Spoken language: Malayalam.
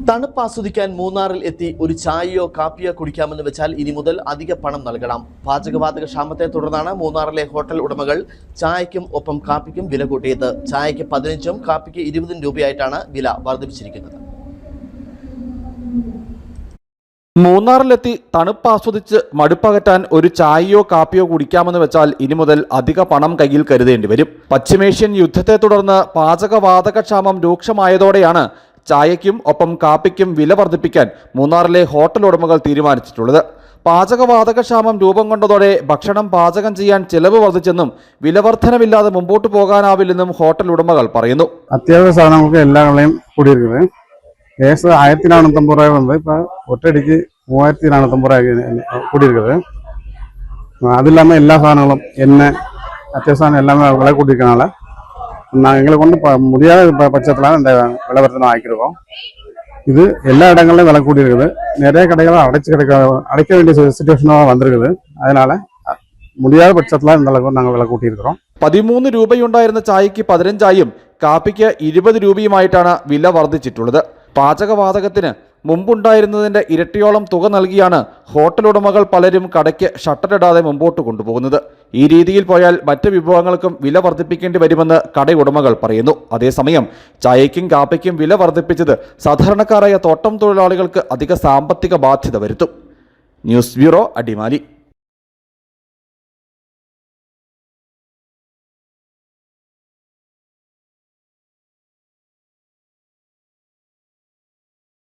തണുപ്പ് ആസ്വദിക്കാൻ മൂന്നാറിൽ എത്തി ഒരു ചായയോ കാപ്പിയോ കുടിക്കാമെന്ന് വെച്ചാൽ ഇനി മുതൽ അധിക പണം നൽകണം. പാചകവാതക ക്ഷാമത്തെ തുടർന്നാണ് മൂന്നാറിലെ ഹോട്ടൽ ഉടമകൾ ചായയ്ക്കും ഒപ്പം കാപ്പിക്കും വില കൂട്ടിയത്. ചായയ്ക്ക് 15ഉം കാപ്പിക്ക് 20 രൂപയായിട്ടാണ് വില വർദ്ധിപ്പിച്ചിരിക്കുന്നത്. മൂന്നാറിലെത്തി തണുപ്പ് ആസ്വദിച്ച് മടുപ്പകറ്റാൻ ഒരു ചായയോ കാപ്പിയോ കുടിക്കാമെന്ന് വെച്ചാൽ ഇനി മുതൽ അധിക പണം കയ്യിൽ കരുതേണ്ടി വരും. പശ്ചിമേഷ്യൻ യുദ്ധത്തെ തുടർന്ന് പാചകവാതകക്ഷാമം രൂക്ഷമായതോടെയാണ് ചായയ്ക്കും ഒപ്പം കാപ്പിക്കും വില വർദ്ധിപ്പിക്കാൻ മൂന്നാറിലെ ഹോട്ടൽ ഉടമകൾ തീരുമാനിച്ചിട്ടുള്ളത്. പാചകവാതകക്ഷാമം രൂപം കൊണ്ടതോടെ ഭക്ഷണം പാചകം ചെയ്യാൻ ചിലവ് വർദ്ധിച്ചെന്നും വില വർധനമില്ലാതെ മുമ്പോട്ട് പോകാനാവില്ലെന്നും ഹോട്ടൽ ഉടമകൾ പറയുന്നു. അത്യാവശ്യ സാധനങ്ങൾക്ക് എല്ലാ വിലയും കൂടിയിരിക്കുന്നത്. കേസ് 1450 രൂപ വന്ന് ഇപ്പോൾ ഒറ്റയടിക്ക് 3450 രൂപ കൂടിയിരിക്കുന്നത്. அது இல்லாமல் எல்லா சாதனங்களும் எண்ணெய் அத்தியாவசியம் எல்லாமே விலை கூட்டியிருக்கனால நாங்கள் எங்களை கொண்டு முடியாத பட்சத்தில் இந்த விலைவர்த்தனை ஆக்கியிருக்கோம். இது எல்லா இடங்களிலும் விலை கூட்டியிருக்குது. நிறைய கடைகளை அடைக்க வேண்டிய சிச்சுவேஷனாக வந்திருக்குது. அதனால முடியாத பட்சத்தில் இந்த அளவுக்கு நாங்கள் விலை കൂട്ടിയിരിக்கிறோം. 13 രൂപയുണ്ടായിരുന്ന ചായയ്ക്ക് 15ആയും കാപ്പിക്ക് 20 രൂപയുമായിട്ടാണ് വില വർദ്ധിച്ചിട്ടുള്ളത്. പാചകവാതകത്തിന് മുമ്പുണ്ടായിരുന്നതിൻ്റെ ഇരട്ടിയോളം തുക നൽകിയാണ് ഹോട്ടൽ ഉടമകൾ പലരും കടയ്ക്ക് ഷട്ടറിടാതെ മുമ്പോട്ട് കൊണ്ടുപോകുന്നത്. ഈ രീതിയിൽ പോയാൽ മറ്റ് വിഭവങ്ങൾക്കും വില വർദ്ധിപ്പിക്കേണ്ടി വരുമെന്ന് കടയുടമകൾ പറയുന്നു. അതേസമയം ചായയ്ക്കും കാപ്പിക്കും വില വർദ്ധിപ്പിച്ചത് സാധാരണക്കാരായ തോട്ടം തൊഴിലാളികൾക്ക് അധിക സാമ്പത്തിക ബാധ്യത വരുത്തും. News bureau, Adimali.